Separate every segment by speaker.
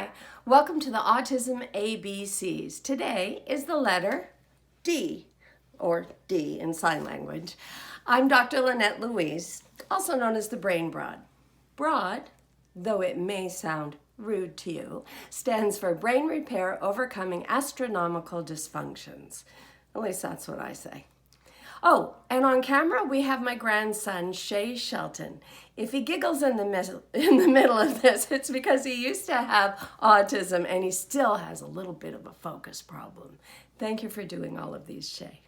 Speaker 1: Hi, welcome to the Autism ABCs. Today is the letter D, or D in sign language. I'm Dr. Lynette Louise, also known as the Brain Broad. Broad, though it may sound rude to you, stands for Brain Repair Overcoming Astronomical Dysfunctions. At least that's what I say. Oh, and on camera we have my grandson, Shay Shelton. If he giggles in the middle of this, it's because he used to have autism and he still has a little bit of a focus problem. Thank you for doing all of these, Shay.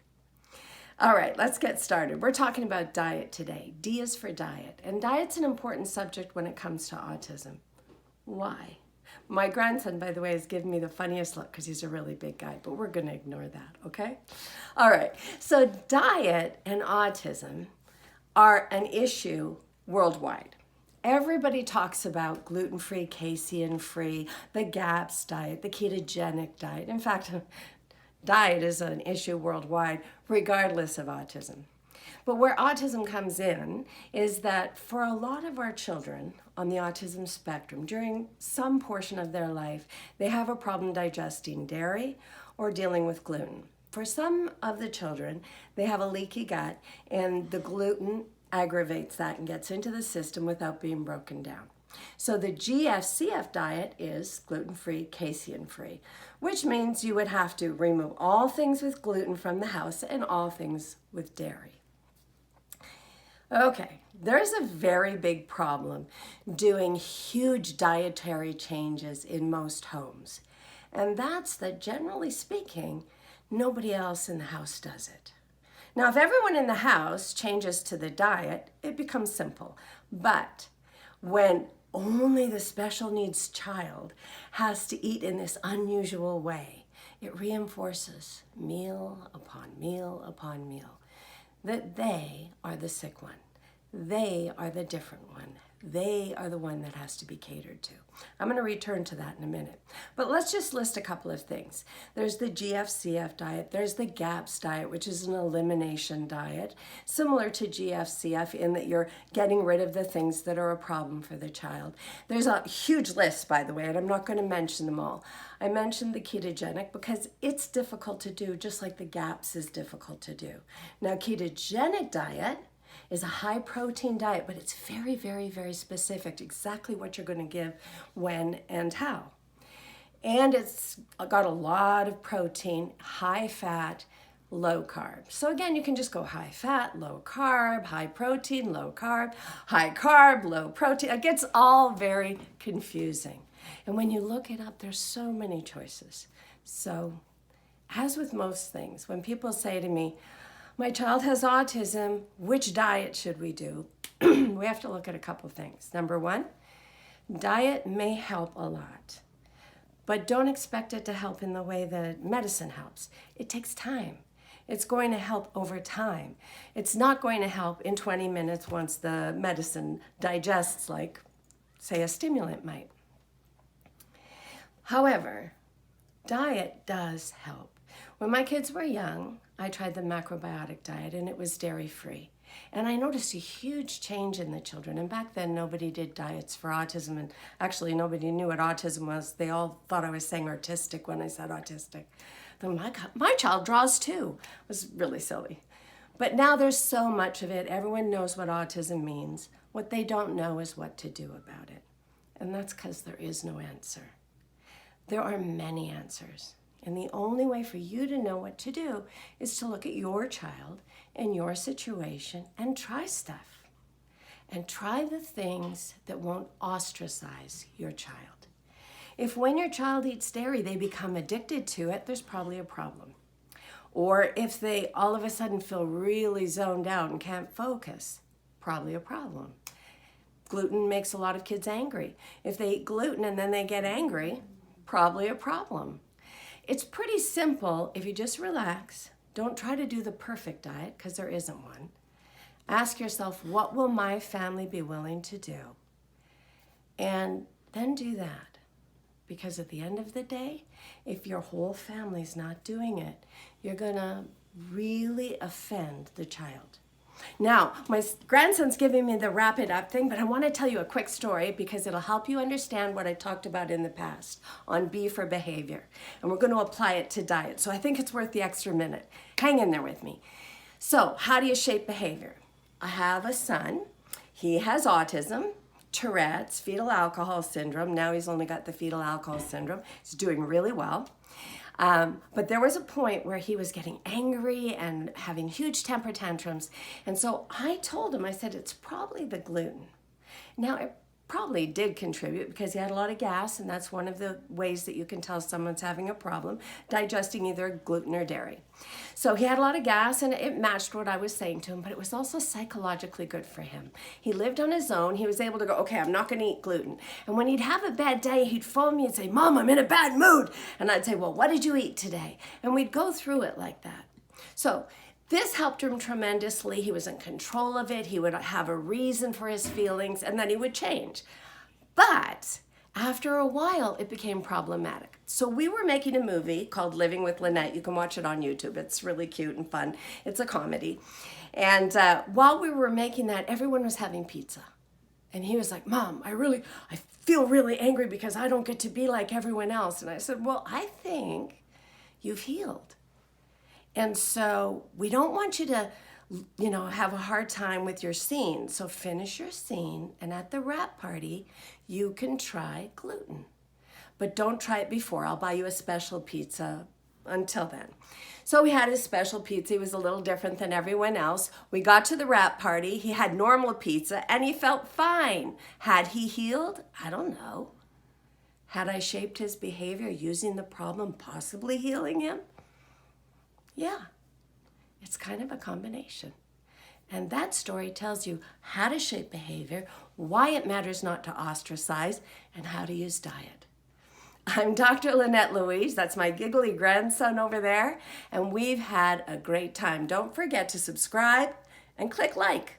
Speaker 1: All right, let's get started. We're talking about diet today. D is for diet, and diet's an important subject when it comes to autism. Why? My grandson, by the way, is giving me the funniest look because he's a really big guy, but we're going to ignore that, okay? All right, so diet and autism are an issue worldwide. Everybody talks about gluten-free, casein-free, the GAPS diet, the ketogenic diet. In fact, diet is an issue worldwide, regardless of autism. But where autism comes in is that for a lot of our children on the autism spectrum, during some portion of their life, they have a problem digesting dairy or dealing with gluten. For some of the children, they have a leaky gut and the gluten aggravates that and gets into the system without being broken down. So the GFCF diet is gluten-free, casein-free, which means you would have to remove all things with gluten from the house and all things with dairy. Okay, there's a very big problem doing huge dietary changes in most homes. And that's that, generally speaking, nobody else in the house does it. Now, if everyone in the house changes to the diet, it becomes simple. But when only the special needs child has to eat in this unusual way, it reinforces meal upon meal upon meal that they are the sick one. They are the different one. They are the one that has to be catered to. I'm going to return to that in a minute. But let's just list a couple of things. There's the GFCF diet. There's the GAPS diet, which is an elimination diet, similar to GFCF in that you're getting rid of the things that are a problem for the child. There's a huge list, by the way, and I'm not going to mention them all. I mentioned the ketogenic because it's difficult to do, just like the GAPS is difficult to do. Now, ketogenic diet is a high protein diet, but it's very, very, very specific to exactly what you're going to give, when, and how. And it's got a lot of protein, high fat, low carb. So again, you can just go high fat, low carb, high protein, low carb, high carb, low protein. It gets all very confusing. And when you look it up, there's so many choices. So as with most things, when people say to me, my child has autism, which diet should we do? We have to look at a couple things. Number one, diet may help a lot, but don't expect it to help in the way that medicine helps. It takes time. It's going to help over time. It's not going to help in 20 minutes once the medicine digests like, say, a stimulant might. However, diet does help. When my kids were young, I tried the macrobiotic diet and it was dairy-free. And I noticed a huge change in the children. And back then, nobody did diets for autism. And actually, nobody knew what autism was. They all thought I was saying artistic when I said autistic. Then my child draws too. It was really silly. But now there's so much of it. Everyone knows what autism means. What they don't know is what to do about it. And that's because there is no answer. There are many answers. And the only way for you to know what to do is to look at your child and your situation and try stuff. And try the things that won't ostracize your child. If when your child eats dairy, they become addicted to it, there's probably a problem. Or if they all of a sudden feel really zoned out and can't focus, probably a problem. Gluten makes a lot of kids angry. If they eat gluten and then they get angry, probably a problem. It's pretty simple if you just relax. Don't try to do the perfect diet because there isn't one. Ask yourself, what will my family be willing to do? And then do that. Because at the end of the day, if your whole family's not doing it, you're going to really offend the child. Now, my grandson's giving me the wrap it up thing, but I want to tell you a quick story because it'll help you understand what I talked about in the past on B for behavior. And we're going to apply it to diet. So I think it's worth the extra minute. Hang in there with me. So, how do you shape behavior? I have a son. He has autism, Tourette's, fetal alcohol syndrome. Now he's only got the fetal alcohol syndrome. He's doing really well. But there was a point where he was getting angry and having huge temper tantrums. And so I told him, I said, it's probably the gluten. Now, it probably did contribute because he had a lot of gas, and that's one of the ways that you can tell someone's having a problem, digesting either gluten or dairy. So he had a lot of gas, and it matched what I was saying to him, but it was also psychologically good for him. He lived on his own. He was able to go, okay, I'm not going to eat gluten. And when he'd have a bad day, he'd phone me and say, Mom, I'm in a bad mood. And I'd say, well, what did you eat today? And we'd go through it like that. So this helped him tremendously. He was in control of it. He would have a reason for his feelings, and then he would change. But after a while, it became problematic. So we were making a movie called Living with Lynette. You can watch it on YouTube. It's really cute and fun. It's a comedy. And while we were making that, everyone was having pizza. And he was like, Mom, I feel really angry because I don't get to be like everyone else. And I said, well, I think you've healed. And so we don't want you to, have a hard time with your scene. So finish your scene, and at the wrap party, you can try gluten. But don't try it before. I'll buy you a special pizza until then. So we had his special pizza. He was a little different than everyone else. We got to the wrap party. He had normal pizza, and he felt fine. Had he healed? I don't know. Had I shaped his behavior using the problem, possibly healing him? Yeah, it's kind of a combination. And that story tells you how to shape behavior, why it matters not to ostracize, and how to use diet. I'm Dr. Lynette Louise. That's my giggly grandson over there. And we've had a great time. Don't forget to subscribe and click like.